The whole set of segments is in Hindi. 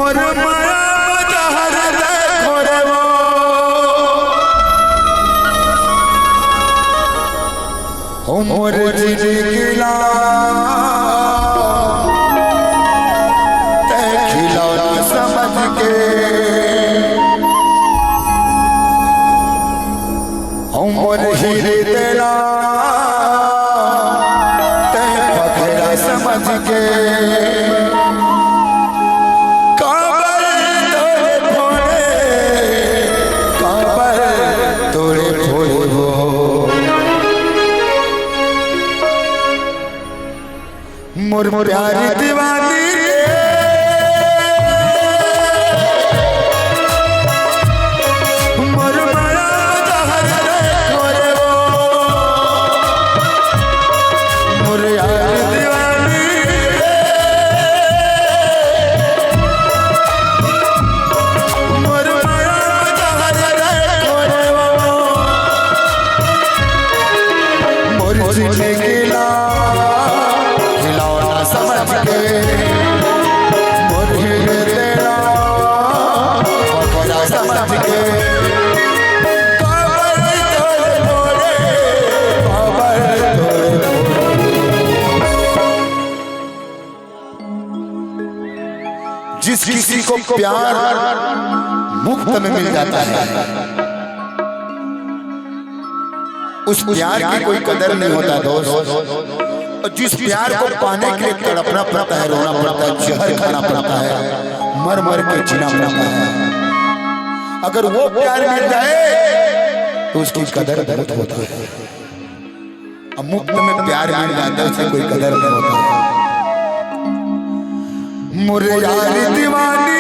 मोर माया जहर देखो रे वो हो मोर जिगिला ते खिलौना समझ के हो मोर हीरे तेरा ते पखेरा समझ के मोर प्यारी दीवानी मोर माया जहर देखो रे वो मोर यार दीवानी मोर माया जहर देखो रे वो मोर जिंदगी समझ के मोर हीरे तेरा पखेरा समझ के काबर तोड़े मोरे काबर तोड़े जिस किसी को प्यार मुफ्त में मिल जाता है उस प्यार की कोई कदर नहीं होता दोस्त। जिस प्यार को पाने के लिए तड़पना पड़ता है, रोना पड़ता है, जहर खाना पड़ता है, मर मर के जीना पड़ता है, अगर वो प्यार मिल जाए तो उसकी कदर बहुत होता है। अब मुफ्त में प्यार मिल जाता है उसकी कोई कदर नहीं होता है। मुरे यारी दीवानी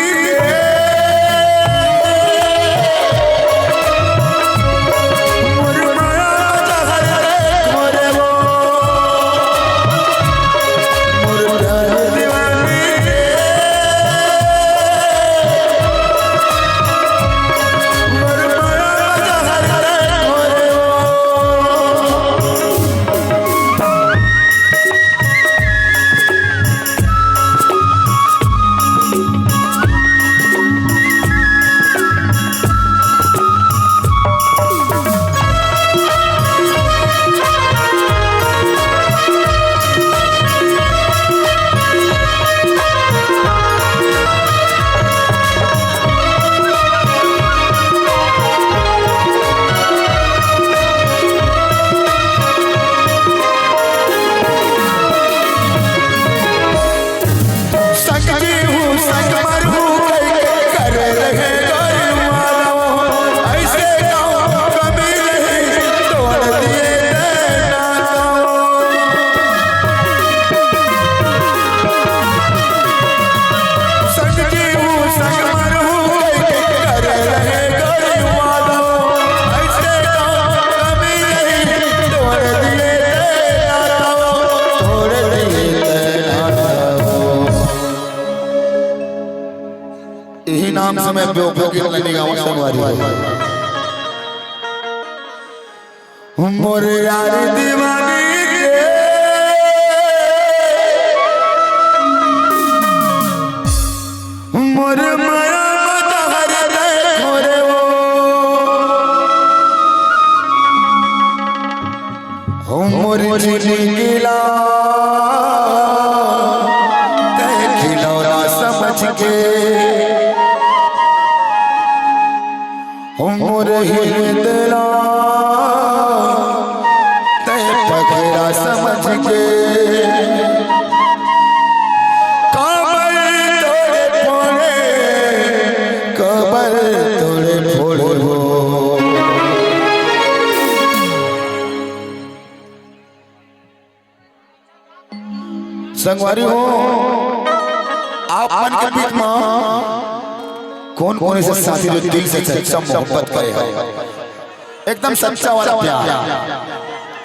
नाम से मैं बेवकूफी करने का संगवारी मोर यारी दीवानी मोर माया जहर देखो रे वो हो मोर जिगिला ते खिलौना समझ के मोर हीरे तेरा ते पखेरा समझ के काबर तोड़े फोड़े काबर तोड़े फोड़े हो संगवारी हो आप मन के बीच में कौन कौन ऐसे साथी जो दिल से सच्चा मोहब्बत करे है, एकदम सच्चा वाला प्यार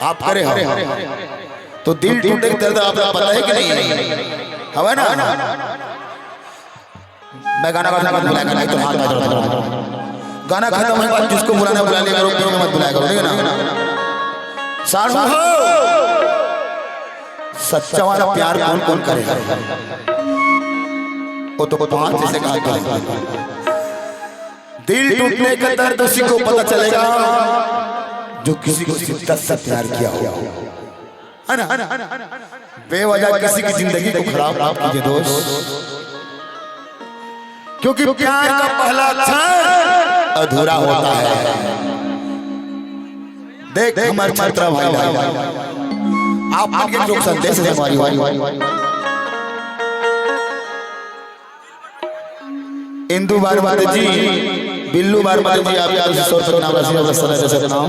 आप करे हो तो दिल टूटे के दर्द आपको पता है कि नहीं है ना। मैं गाना गाना मत बुलाया नहीं तो हाथ में दर्द गाना खत्म होने के बाद जिसको बुलाना बुला लिया करो, मत बुलाया करो, ठीक है ना। साधु हो सच्चा वाला प्यार कौन कौन करे वो तो 5 से कहा था। दिल टूटने का दर्द उसी को पता चलेगा जो किसी को शिद्दत से प्यार किया हो, है ना। बेवजह किसी की जिंदगी को खराब मत कीजिए दोस्त, क्योंकि प्यार का पहला अक्षर अधूरा होता है। देख हमारे छात्रा भाई आप आगे जो संदेश है हमारी इंदु बार जी, बिल्लू बार जी, आप 100 नाम